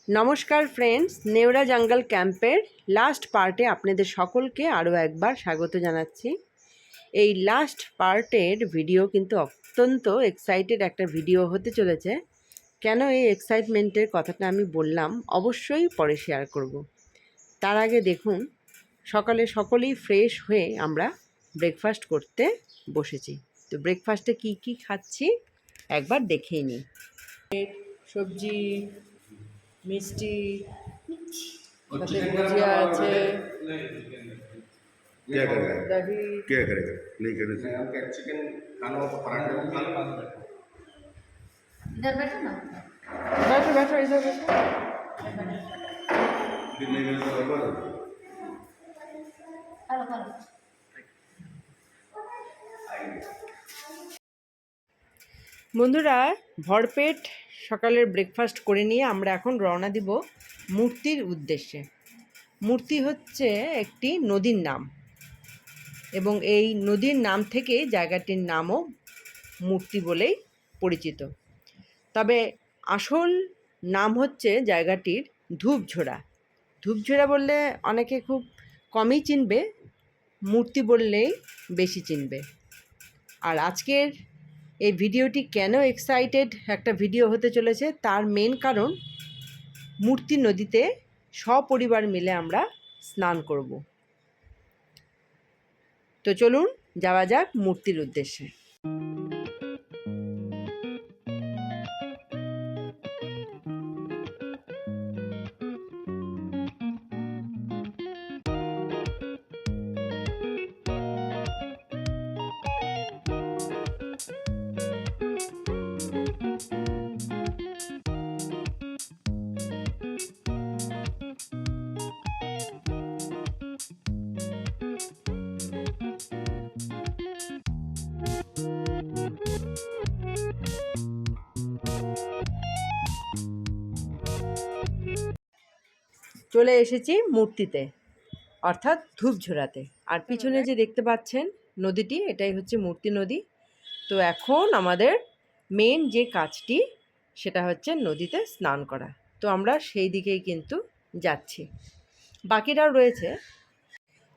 নমস্কার ফ্রেন্ডস, নেওড়া জঙ্গল ক্যাম্পের লাস্ট পার্টে আপনাদের সকলকে আরও একবার স্বাগত জানাচ্ছি। এই লাস্ট পার্টের ভিডিও কিন্তু অত্যন্ত এক্সাইটেড একটা ভিডিও হতে চলেছে। কেন এই এক্সাইটমেন্টের কথাটা আমি বললাম অবশ্যই পরে শেয়ার করব। তার আগে দেখুন, সকালে সকলেই ফ্রেশ হয়ে আমরা ব্রেকফাস্ট করতে বসেছি। তো ব্রেকফাস্টে কি কি খাচ্ছি একবার দেখেই নিই। সবজি, মিষ্টি, সাথে ভুজিয়া আছে, क्या करेगा दही। क्या करेगा नहीं करने से चिकन खाना हो तो पराठे को खा लो। इधर बैठो ना। बैठो बैठो इधर बैठो। फिर नहीं करने से बर्बाद हो हेलो हेलो। বন্ধুরা, ভরপেট সকালের ব্রেকফাস্ট করে নিয়ে আমরা এখন রওনা দিব মূর্তির উদ্দেশ্যে। মূর্তি হচ্ছে একটি নদীর নাম এবং এই নদীর নাম থেকে জায়গাটির নামও মূর্তি বলেই পরিচিত। তবে আসল নাম হচ্ছে জায়গাটির ধূপঝোড়া। ধূপঝোড়া বললে অনেকে খুব কমই চিনবে, মূর্তি বললেই বেশি চিনবে। আর আজকের এই ভিডিওটি কেন এক্সাইটেড একটা ভিডিও হতে চলেছে তার মেন কারণ, মূর্তি নদীতে সপরিবার মিলে আমরা স্নান করব। তো চলুন যাওয়া যাক মূর্তির উদ্দেশ্যে। চলে এসেছি মূর্তিতে, অর্থাৎ ধূপঝোড়াতে। আর পিছনে যে দেখতে পাচ্ছেন নদীটি, এটাই হচ্ছে মূর্তি নদী। তো এখন আমাদের মেন যে কাজটি সেটা হচ্ছে নদীতে স্নান করা। তো আমরা সেই দিকেই কিন্তু যাচ্ছি, বাকিরাও রয়েছে।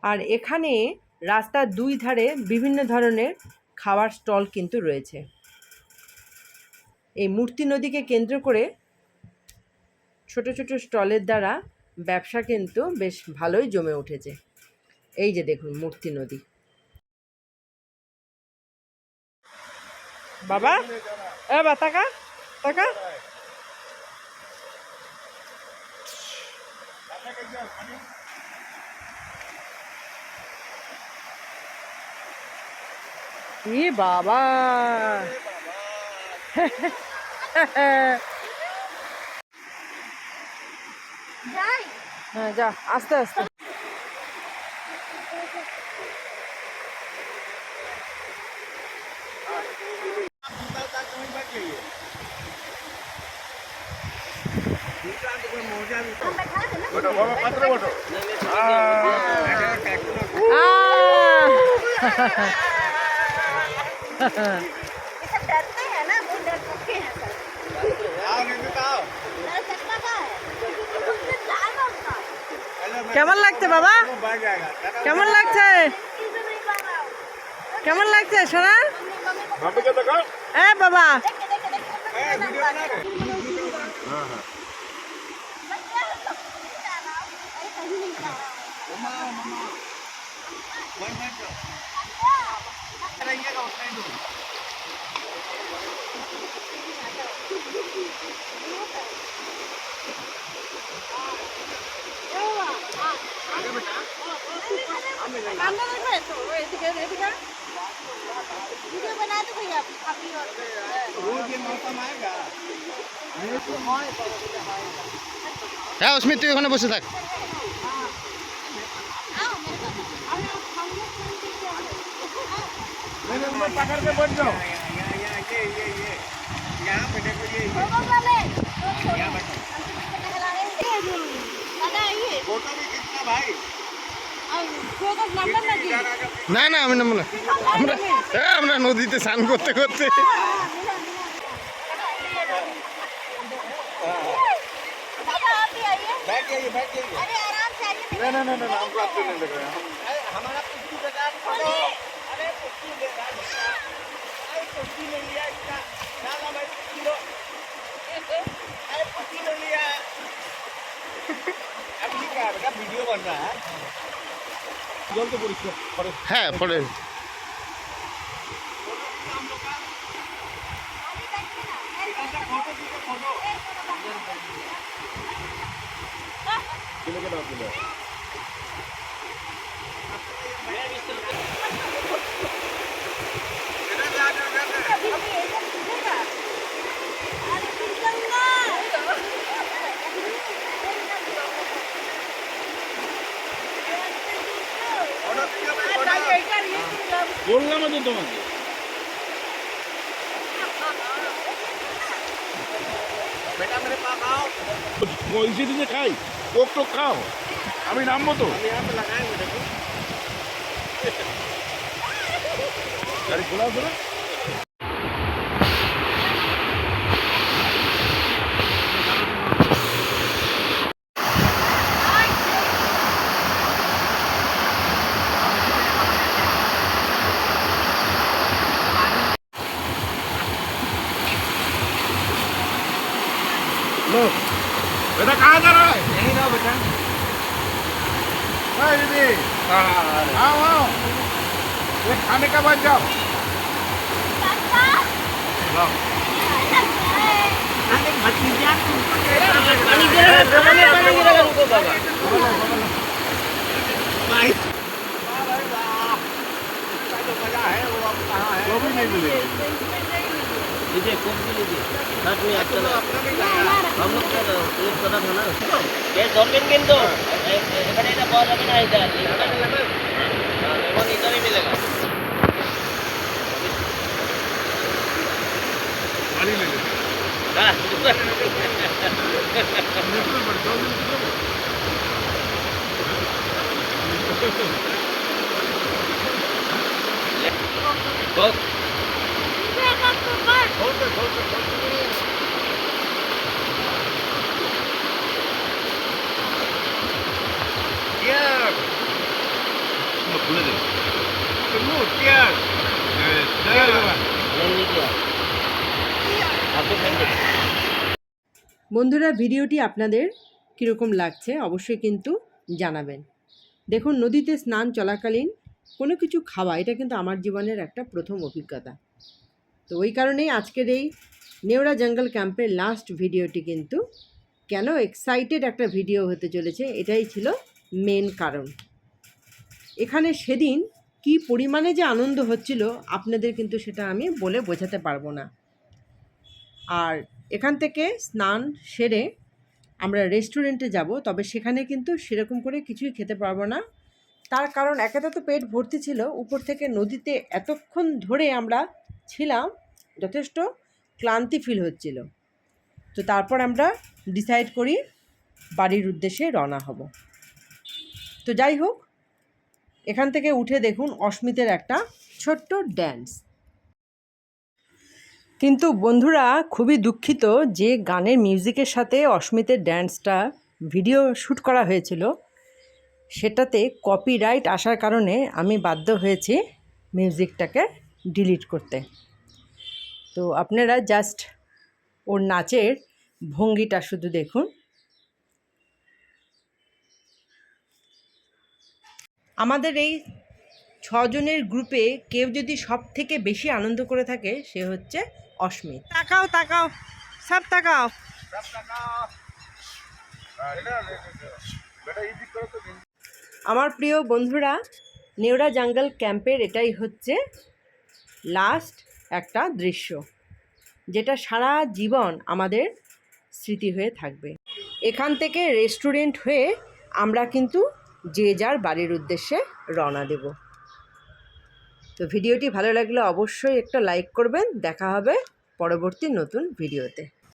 আর এখানে রাস্তার দুই ধারে বিভিন্ন ধরনের খাওয়ার স্টল কিন্তু রয়েছে। এই মূর্তি নদীকে কেন্দ্র করে ছোট ছোট স্টলের দ্বারা ব্যবসা কিন্তু বেশ ভালোই জমে উঠেছে। এই যে দেখুন মূর্তি নদী। বাবা বা টাকা টাকা ই বাবা যাই। হ্যাঁ যা, আস্তে আস্তে। बैठो बाबा पत्थर बैठो ये सब डरते हैं ना, बहुत डर सकते हैं सब। डर सकता का है। उससे जाएगा उसका। কেমন লাগছে বাবা? কেমন লাগছে? किसी नहीं कर रहा हूँ। কেমন লাগছে সোনা? मम्मी को दिखाओ এ বাবা, देखे देखे देखे। वीडियो बना रहे। हां हां मैं क्या सब जा रहा हूँ। अरे कहीं नहीं जा रहा हूँ। सामने देखो तो एदिके एदिके वीडियो बना दो भैया अभी और रोज ये मौसम आएगा। হ্যাঁ অস্মিত, তুই ওখানে বসে থাক। आओ मेरे पास अरे हम लोग मैं पकड़ के बैठ जाओ ये यहाँ पे देखो ये वाले यहाँ बैठो। दादा ये फोटो भी खींचना भाई। फोकस नंबर लगी না না আমি নামবো না, আমরা নদীতে স্নান করতে করতে। दादा जाइए बैठ जाइए अरे आराम से आइए नहीं नहीं नहीं हमको अच्छे नहीं लग रहे हैं हमारा कुर्सी बेकार छोड़ो अरे कुर्सी बेकार अरे कुर्सी ले लिया इसका ना ना भाई कुर्सी लो अरे कुर्सी ले लिया अब ये क्या का वीडियो बन रहा है জল তো পরিষ্কার করে হ্যাঁ পরে ছেলেকে দাও তুলে अरे पिंगला বললাম তো তোমাকে बेटा मेरे पास आओ পয়সা দিতে খাই কোক টোক খাও আমি নামবো তো यहाँ पे लगाए हुए देखो গাড়ি খোলা আছে না लो बेटा कहाँ जा रहा है यहीं रहो बेटा हाय दीदी आओ आओ ये खाने का बच जाओ लो अरे भतीजा भाई जो मजा है वो अब कहाँ है वो भी नहीं मिलेगी लीजिए कोक भी लीजिए साथ में अच्छा लगा हम लोग क्या क्लिक करा था ना ये जमीन किंतु এখানে এটা পাওয়া যাবে না এটা এবং ইটারই মিলেगा पानी ले ले হ্যাঁ कोक खुले दे नहीं लीजिए आपको थैंक यू বন্ধুরা ভিডিওটি আপনাদের কীরকম লাগছে অবশ্যই কিন্তু জানাবেন। দেখুন নদীতে স্নান চলাকালীন কোনো কিছু খাওয়া এটা কিন্তু আমার জীবনের একটা প্রথম অভিজ্ঞতা। তো ওই কারণেই আজকের এই নেওড়া জঙ্গল ক্যাম্পের লাস্ট ভিডিওটি কিন্তু কেন এক্সাইটেড একটা ভিডিও হতে চলেছে এটাই ছিল মেন কারণ। এখানে সেদিন কি পরিমাণে যে আনন্দ হচ্ছিল আপনাদের কিন্তু সেটা আমি বলে বোঝাতে পারবো না। আর এখান থেকে স্নান সেরে আমরা রেস্টুরেন্টে যাব, তবে সেখানে কিন্তু সেরকম করে কিছুই খেতে পারবো না। তার কারণ একেতে তো পেট ভর্তি ছিল, উপর থেকে নদীতে এতক্ষণ ধরে আমরা ছিলাম, যথেষ্ট ক্লান্তি ফিল হচ্ছিল। তো তারপর আমরা ডিসাইড করি বাড়ির উদ্দেশ্যে রওনা হব। তো যাই হোক, এখান থেকে উঠে দেখুন অস্মিতের একটা ছোট্ট ড্যান্স। কিন্তু বন্ধুরা খুবই দুঃখিত যে গানের মিউজিকের সাথে অস্মিতের ড্যান্সটা ভিডিও শ্যুট করা হয়েছিল, সেটাতে কপিরাইট আসার কারণে আমি বাধ্য হয়েছি মিউজিকটাকে ডিলিট করতে। তো আপনারা জাস্ট ওর নাচের ভঙ্গিটা শুধু দেখুন। আমাদের এই 6 জনের গ্রুপে কেউ যদি সব থেকে বেশি আনন্দ করে থাকে সে হচ্ছে অস্মিত। তাকাও তাকাও, সব তাকাও। আমার প্রিয় বন্ধুরা, নেওড়া জঙ্গল ক্যাম্পের এটাই হচ্ছে লাস্ট একটা দৃশ্য, যেটা সারা জীবন আমাদের স্মৃতি হয়ে থাকবে। এখান থেকে রেস্টুরেন্ট হয়ে আমরা কিন্তু যে যার বাড়ির উদ্দেশ্যে রওনা দেব। তো ভিডিওটি ভালো লাগলে অবশ্যই একটা লাইক করবেন। দেখা হবে পরবর্তী নতুন ভিডিওতে।